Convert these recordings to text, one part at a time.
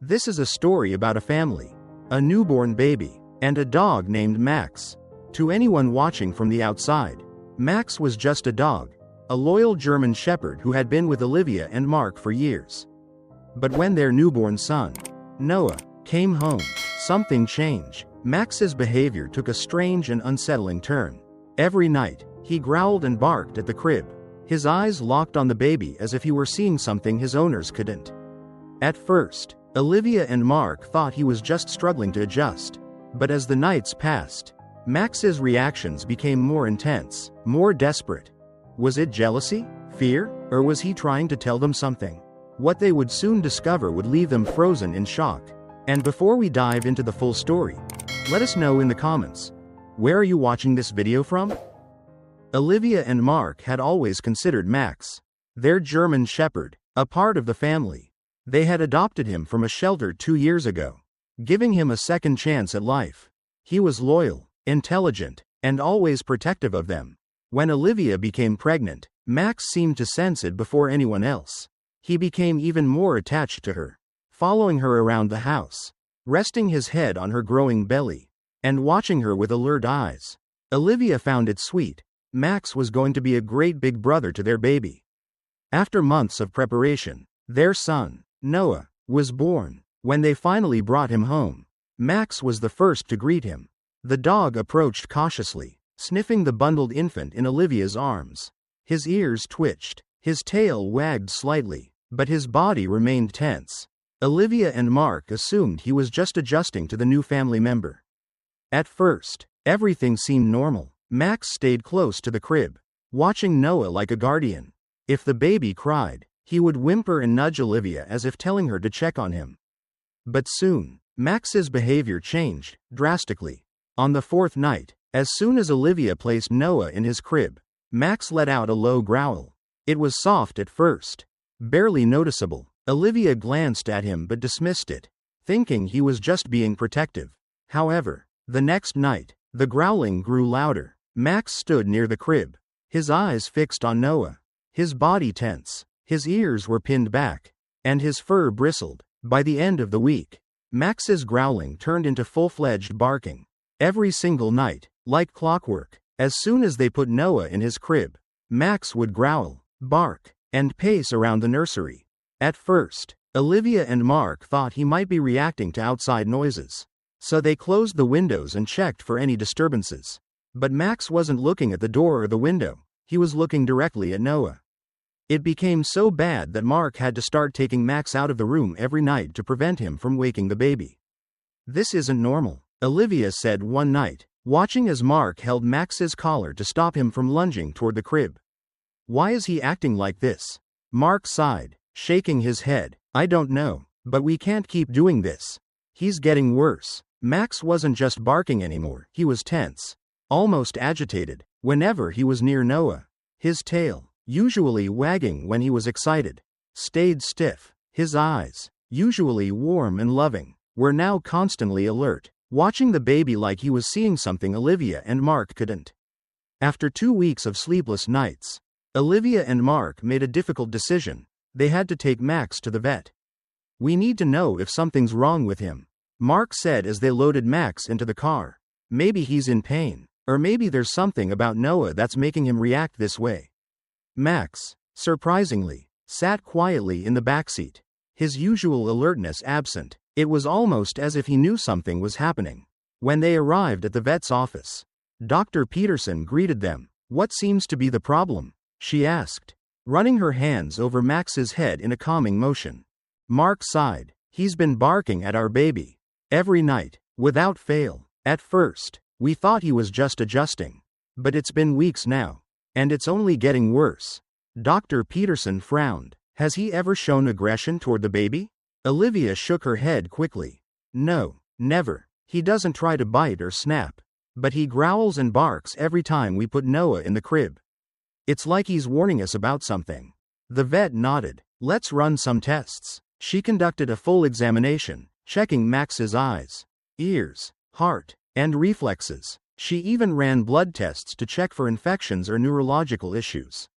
This is a story about a family, a newborn baby, and a dog named Max. To anyone watching from the outside, Max was just a dog, a loyal German shepherd who had been with Olivia and Mark for years. But when their newborn son, Noah, came home, something changed. Max's behavior took a strange and unsettling turn. Every night, he growled and barked at the crib, his eyes locked on the baby as if he were seeing something his owners couldn't. At first, Olivia and Mark thought he was just struggling to adjust. But as the nights passed, Max's reactions became more intense, more desperate. Was it jealousy, fear, or was he trying to tell them something? What they would soon discover would leave them frozen in shock. And before we dive into the full story, let us know in the comments, where are you watching this video from? Olivia and Mark had always considered Max their German shepherd, a part of the family. They had adopted him from a shelter 2 years ago, giving him a second chance at life. He was loyal, intelligent, and always protective of them. When Olivia became pregnant, Max seemed to sense it before anyone else. He became even more attached to her, following her around the house, resting his head on her growing belly, and watching her with alert eyes. Olivia found it sweet. Max was going to be a great big brother to their baby. After months of preparation, their son, Noah, was born. When they finally brought him home, Max was the first to greet him. The dog approached cautiously, sniffing the bundled infant in Olivia's arms. His ears twitched, his tail wagged slightly, but his body remained tense. Olivia and Mark assumed he was just adjusting to the new family member. At first, everything seemed normal. Max stayed close to the crib, watching Noah like a guardian. If the baby cried, he would whimper and nudge Olivia as if telling her to check on him. But soon, Max's behavior changed, drastically. On the 4th night, as soon as Olivia placed Noah in his crib, Max let out a low growl. It was soft at first, barely noticeable. Olivia glanced at him but dismissed it, thinking he was just being protective. However, the next night, the growling grew louder. Max stood near the crib, his eyes fixed on Noah, his body tense. His ears were pinned back, and his fur bristled. By the end of the week, Max's growling turned into full-fledged barking. Every single night, like clockwork, as soon as they put Noah in his crib, Max would growl, bark, and pace around the nursery. At first, Olivia and Mark thought he might be reacting to outside noises, so they closed the windows and checked for any disturbances. But Max wasn't looking at the door or the window, he was looking directly at Noah. It became so bad that Mark had to start taking Max out of the room every night to prevent him from waking the baby. "This isn't normal," Olivia said one night, watching as Mark held Max's collar to stop him from lunging toward the crib. "Why is he acting like this?" Mark sighed, shaking his head. "I don't know, but we can't keep doing this. He's getting worse." Max wasn't just barking anymore, he was tense, almost agitated, whenever he was near Noah. His tail, usually wagging when he was excited, stayed stiff. His eyes, usually warm and loving, were now constantly alert, watching the baby like he was seeing something Olivia and Mark couldn't. After 2 weeks of sleepless nights, Olivia and Mark made a difficult decision. They had to take Max to the vet. "We need to know if something's wrong with him," Mark said as they loaded Max into the car. "Maybe he's in pain, or maybe there's something about Noah that's making him react this way." Max, surprisingly, sat quietly in the backseat, his usual alertness absent. It was almost as if he knew something was happening. When they arrived at the vet's office, Dr. Peterson greeted them. "What seems to be the problem?" she asked, running her hands over Max's head in a calming motion. Mark sighed. "He's been barking at our baby every night, without fail. At first, we thought he was just adjusting, but it's been weeks now, and it's only getting worse." Dr. Peterson frowned. "Has he ever shown aggression toward the baby?" Olivia shook her head quickly. "No, never. He doesn't try to bite or snap, but he growls and barks every time we put Noah in the crib. It's like he's warning us about something." The vet nodded. "Let's run some tests." She conducted a full examination, checking Max's eyes, ears, heart, and reflexes. She even ran blood tests to check for infections or neurological issues.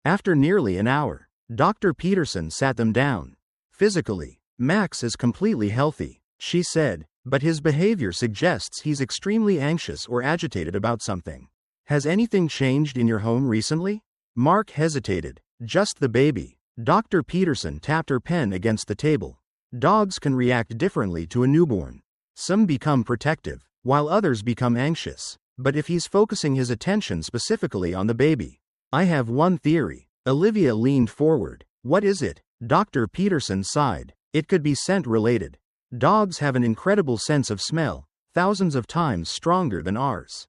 After nearly an hour, Dr. Peterson sat them down. Physically, Max is completely healthy, she said, but his behavior suggests he's extremely anxious or agitated about something. Has anything changed in your home recently? Mark hesitated. Just the baby. Dr. Peterson tapped her pen against the table. Dogs can react differently to a newborn. Some become protective, while others become anxious. But if he's focusing his attention specifically on the baby. I have one theory. Olivia leaned forward. What is it? Dr. Peterson sighed. It could be scent related. Dogs have an incredible sense of smell, thousands of times stronger than ours.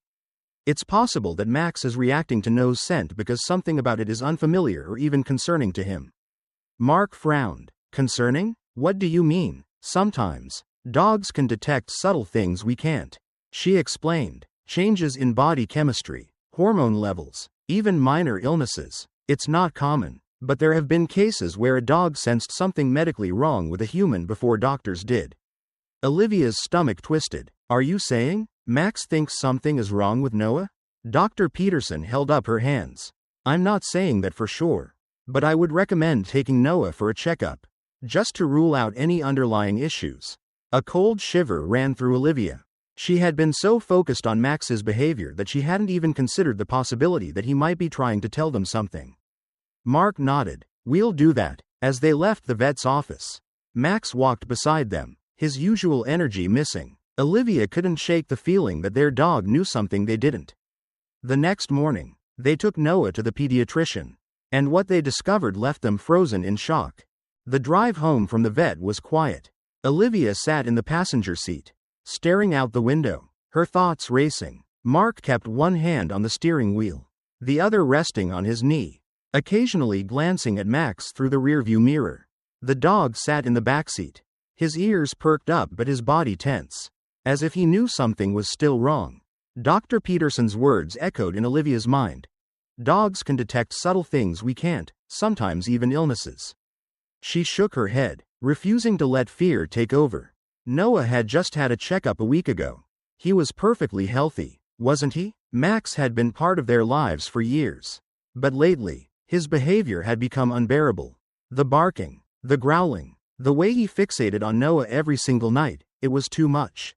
It's possible that Max is reacting to Noah's scent because something about it is unfamiliar or even concerning to him. Mark frowned. Concerning? What do you mean? Sometimes, dogs can detect subtle things we can't. She explained. Changes in body chemistry, hormone levels, even minor illnesses. It's not common, but there have been cases where a dog sensed something medically wrong with a human before doctors did. Olivia's stomach twisted. Are you saying Max thinks something is wrong with Noah? Dr. Peterson held up her hands. I'm not saying that for sure, but I would recommend taking Noah for a checkup, just to rule out any underlying issues. A cold shiver ran through Olivia. She had been so focused on Max's behavior that she hadn't even considered the possibility that he might be trying to tell them something. Mark nodded. We'll do that. As they left the vet's office, Max walked beside them, his usual energy missing. Olivia couldn't shake the feeling that their dog knew something they didn't. The next morning, they took Noah to the pediatrician, and what they discovered left them frozen in shock. The drive home from the vet was quiet. Olivia sat in the passenger seat, staring out the window, her thoughts racing. Mark kept one hand on the steering wheel, the other resting on his knee, occasionally glancing at Max through the rearview mirror. The dog sat in the backseat, his ears perked up but his body tense, as if he knew something was still wrong. Dr. Peterson's words echoed in Olivia's mind. Dogs can detect subtle things we can't, sometimes even illnesses. She shook her head, refusing to let fear take over. Noah had just had a checkup a week ago. He was perfectly healthy, wasn't he? Max had been part of their lives for years. But lately, his behavior had become unbearable. The barking, the growling, the way he fixated on Noah every single night, it was too much.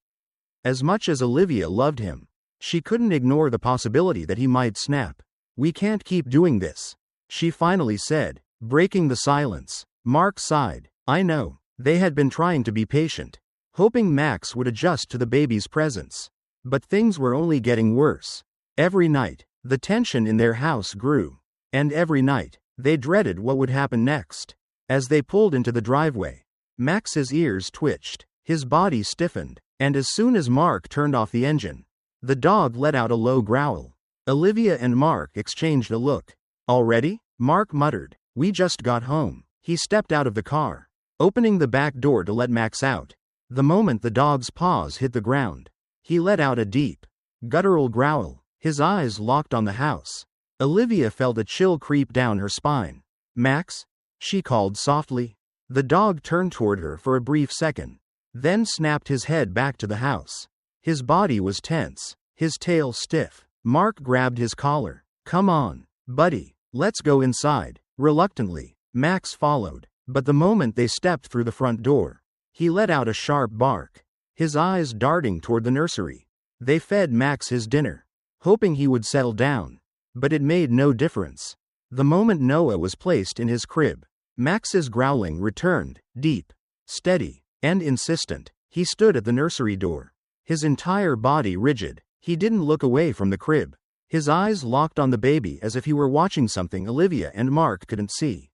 As much as Olivia loved him, she couldn't ignore the possibility that he might snap. We can't keep doing this, she finally said, breaking the silence. Mark sighed. I know. They had been trying to be patient, hoping Max would adjust to the baby's presence. But things were only getting worse. Every night, the tension in their house grew. And every night, they dreaded what would happen next. As they pulled into the driveway, Max's ears twitched, his body stiffened, and as soon as Mark turned off the engine, the dog let out a low growl. Olivia and Mark exchanged a look. Already? Mark muttered. We just got home. He stepped out of the car, opening the back door to let Max out. The moment the dog's paws hit the ground, he let out a deep, guttural growl, his eyes locked on the house. Olivia felt a chill creep down her spine. Max? She called softly. The dog turned toward her for a brief second, then snapped his head back to the house. His body was tense, his tail stiff. Mark grabbed his collar. Come on, buddy, let's go inside. Reluctantly, Max followed, but the moment they stepped through the front door, he let out a sharp bark, his eyes darting toward the nursery. They fed Max his dinner, hoping he would settle down, but it made no difference. The moment Noah was placed in his crib, Max's growling returned, deep, steady, and insistent. He stood at the nursery door, his entire body rigid. He didn't look away from the crib, his eyes locked on the baby as if he were watching something Olivia and Mark couldn't see.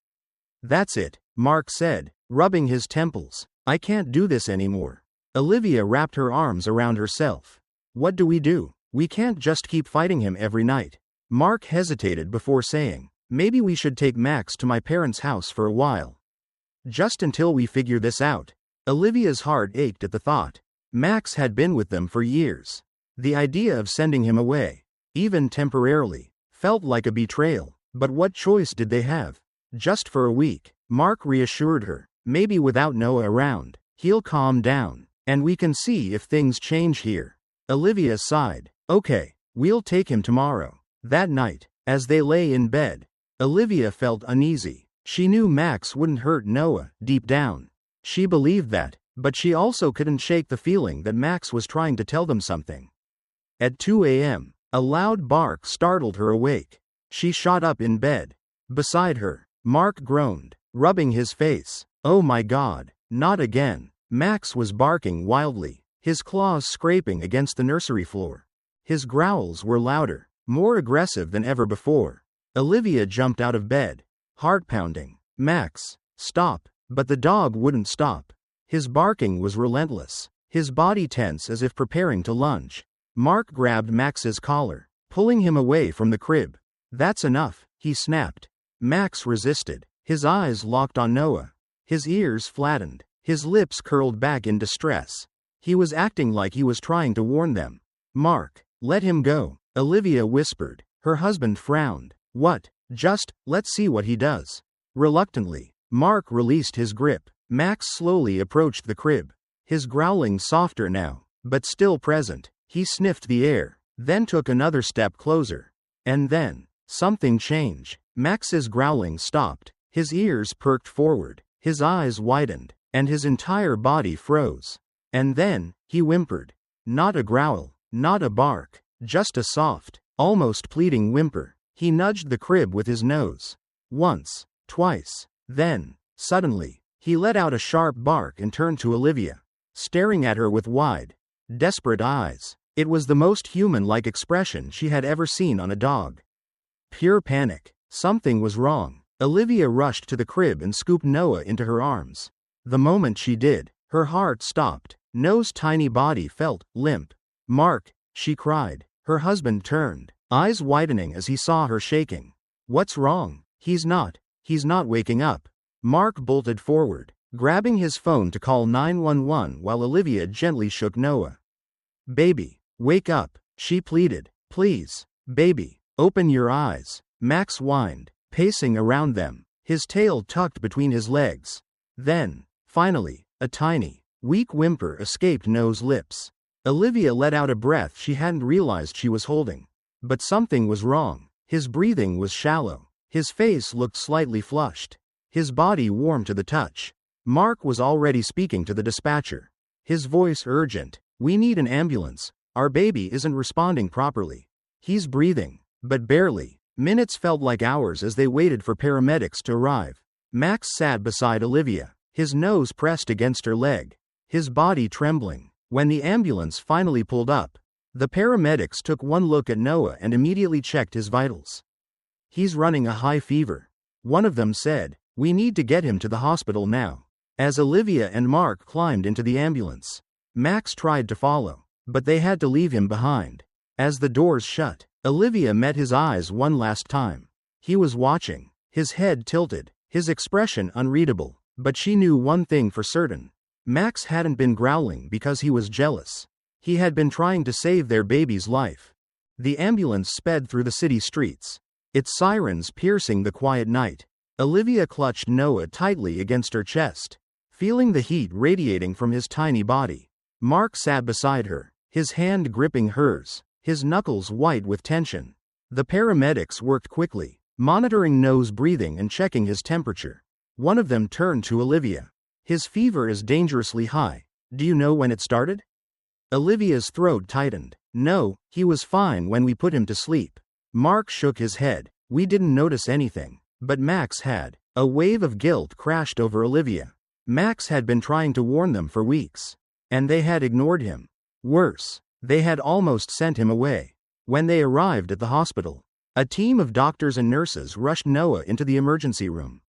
That's it, Mark said, rubbing his temples. I can't do this anymore. Olivia wrapped her arms around herself. What do? We can't just keep fighting him every night. Mark hesitated before saying, maybe we should take Max to my parents' house for a while. Just until we figure this out. Olivia's heart ached at the thought. Max had been with them for years. The idea of sending him away, even temporarily, felt like a betrayal. But what choice did they have? Just for a week, Mark reassured her. Maybe without Noah around, he'll calm down, and we can see if things change here. Olivia sighed. Okay, we'll take him tomorrow. That night, as they lay in bed, Olivia felt uneasy. She knew Max wouldn't hurt Noah, deep down. She believed that, but she also couldn't shake the feeling that Max was trying to tell them something. At 2 a.m., a loud bark startled her awake. She shot up in bed. Beside her, Mark groaned, rubbing his face. "Oh my God, not again." Max was barking wildly, his claws scraping against the nursery floor. His growls were louder, more aggressive than ever before. Olivia jumped out of bed, heart pounding. "Max, stop." But the dog wouldn't stop. His barking was relentless, his body tense as if preparing to lunge. Mark grabbed Max's collar, pulling him away from the crib. "That's enough," he snapped. Max resisted, his eyes locked on Noah. His ears flattened, his lips curled back in distress. He was acting like he was trying to warn them. "Mark, let him go," Olivia whispered. Her husband frowned. "What? Just, let's see what he does." Reluctantly, Mark released his grip. Max slowly approached the crib. His growling softer now, but still present. He sniffed the air, then took another step closer. And then, something changed. Max's growling stopped, his ears perked forward, his eyes widened, and his entire body froze. And then, he whimpered. Not a growl, not a bark, just a soft, almost pleading whimper. He nudged the crib with his nose. Once, twice, then, suddenly, he let out a sharp bark and turned to Olivia, staring at her with wide, desperate eyes. It was the most human-like expression she had ever seen on a dog. Pure panic. Something was wrong. Olivia rushed to the crib and scooped Noah into her arms. The moment she did, her heart stopped. Noah's tiny body felt limp. "Mark," she cried. Her husband turned, eyes widening as he saw her shaking. "What's wrong?" He's not waking up." Mark bolted forward, grabbing his phone to call 911 while Olivia gently shook Noah. "Baby, wake up," she pleaded. "Please, baby, open your eyes." Max whined, pacing around them, his tail tucked between his legs. Then, finally, a tiny, weak whimper escaped Noah's lips. Olivia let out a breath she hadn't realized she was holding. But something was wrong. His breathing was shallow. His face looked slightly flushed. His body warm to the touch. Mark was already speaking to the dispatcher. His voice urgent. "We need an ambulance. Our baby isn't responding properly. He's breathing, but barely." Minutes felt like hours as they waited for paramedics to arrive. Max sat beside Olivia, his nose pressed against her leg, his body trembling. When the ambulance finally pulled up, the paramedics took one look at Noah and immediately checked his vitals. "He's running a high fever," one of them said. "We need to get him to the hospital now." As Olivia and Mark climbed into the ambulance, Max tried to follow, but they had to leave him behind. As the doors shut, Olivia met his eyes one last time. He was watching, his head tilted, his expression unreadable, but she knew one thing for certain. Max hadn't been growling because he was jealous. He had been trying to save their baby's life. The ambulance sped through the city streets, its sirens piercing the quiet night. Olivia clutched Noah tightly against her chest, feeling the heat radiating from his tiny body. Mark sat beside her, his hand gripping hers, his knuckles white with tension. The paramedics worked quickly, monitoring Noah's breathing and checking his temperature. One of them turned to Olivia. "His fever is dangerously high. Do you know when it started?" Olivia's throat tightened. "No, he was fine when we put him to sleep." Mark shook his head. "We didn't notice anything, but Max had." A wave of guilt crashed over Olivia. Max had been trying to warn them for weeks, and they had ignored him. Worse, they had almost sent him away. When they arrived at the hospital, a team of doctors and nurses rushed Noah into the emergency room.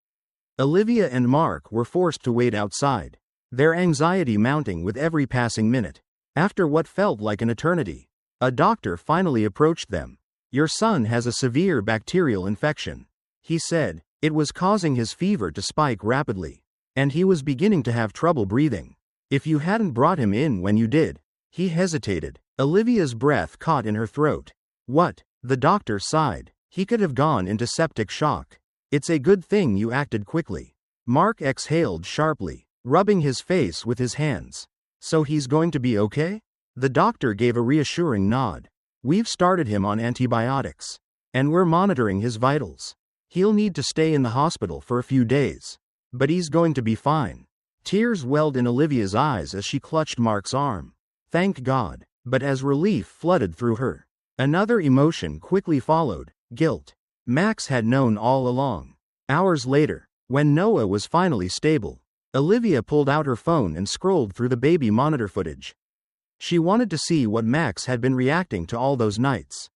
Olivia and Mark were forced to wait outside, their anxiety mounting with every passing minute. After what felt like an eternity, a doctor finally approached them. "Your son has a severe bacterial infection," he said. "It was causing his fever to spike rapidly, and he was beginning to have trouble breathing. If you hadn't brought him in when you did." He hesitated. Olivia's breath caught in her throat. "What?" The doctor sighed. "He could have gone into septic shock. It's a good thing you acted quickly." Mark exhaled sharply, rubbing his face with his hands. "So he's going to be okay?" The doctor gave a reassuring nod. "We've started him on antibiotics, and we're monitoring his vitals. He'll need to stay in the hospital for a few days, but he's going to be fine." Tears welled in Olivia's eyes as she clutched Mark's arm. Thank God. But as relief flooded through her, another emotion quickly followed: guilt. Max had known all along. Hours later, when Noah was finally stable, Olivia pulled out her phone and scrolled through the baby monitor footage. She wanted to see what Max had been reacting to all those nights.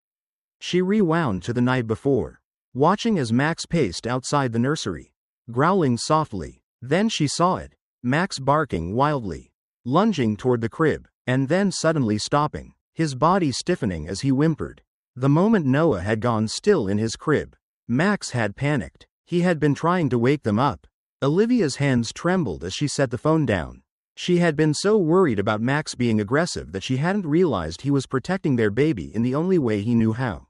She rewound to the night before, watching as Max paced outside the nursery, growling softly. Then she saw it: Max barking wildly, lunging toward the crib, and then suddenly stopping, his body stiffening as he whimpered. The moment Noah had gone still in his crib, Max had panicked. He had been trying to wake them up. Olivia's hands trembled as she set the phone down. She had been so worried about Max being aggressive that she hadn't realized he was protecting their baby in the only way he knew how.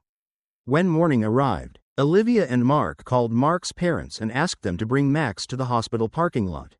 When morning arrived, Olivia and Mark called Mark's parents and asked them to bring Max to the hospital parking lot.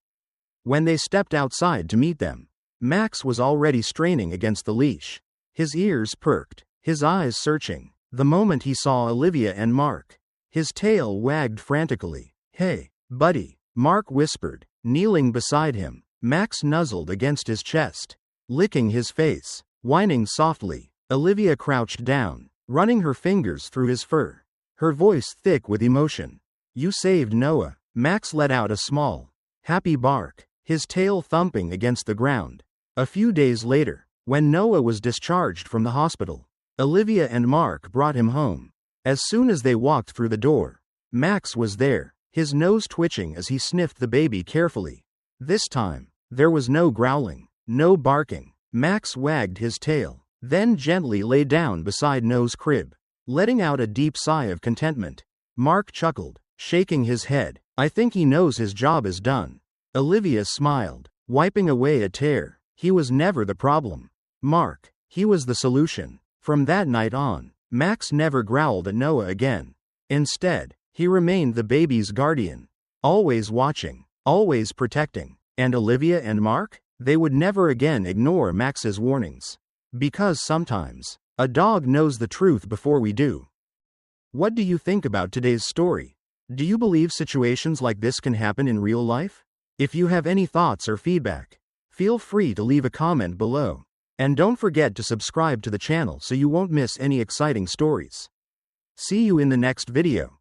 When they stepped outside to meet them, Max was already straining against the leash. His ears perked, his eyes searching. The moment he saw Olivia and Mark, his tail wagged frantically. "Hey, buddy," Mark whispered, kneeling beside him. Max nuzzled against his chest, licking his face, whining softly. Olivia crouched down, running her fingers through his fur, her voice thick with emotion. "You saved Noah." Max let out a small, happy bark, his tail thumping against the ground. A few days later, when Noah was discharged from the hospital, Olivia and Mark brought him home. As soon as they walked through the door, Max was there, his nose twitching as he sniffed the baby carefully. This time, there was no growling, no barking. Max wagged his tail, then gently lay down beside Noah's crib, letting out a deep sigh of contentment. Mark chuckled, shaking his head. "I think he knows his job is done." Olivia smiled, wiping away a tear. He was never the problem. Mark, he was the solution. From that night on, Max never growled at Noah again. Instead, he remained the baby's guardian, always watching, always protecting. And Olivia and Mark? They would never again ignore Max's warnings. Because sometimes, a dog knows the truth before we do. What do you think about today's story? Do you believe situations like this can happen in real life? If you have any thoughts or feedback, feel free to leave a comment below. And don't forget to subscribe to the channel so you won't miss any exciting stories. See you in the next video.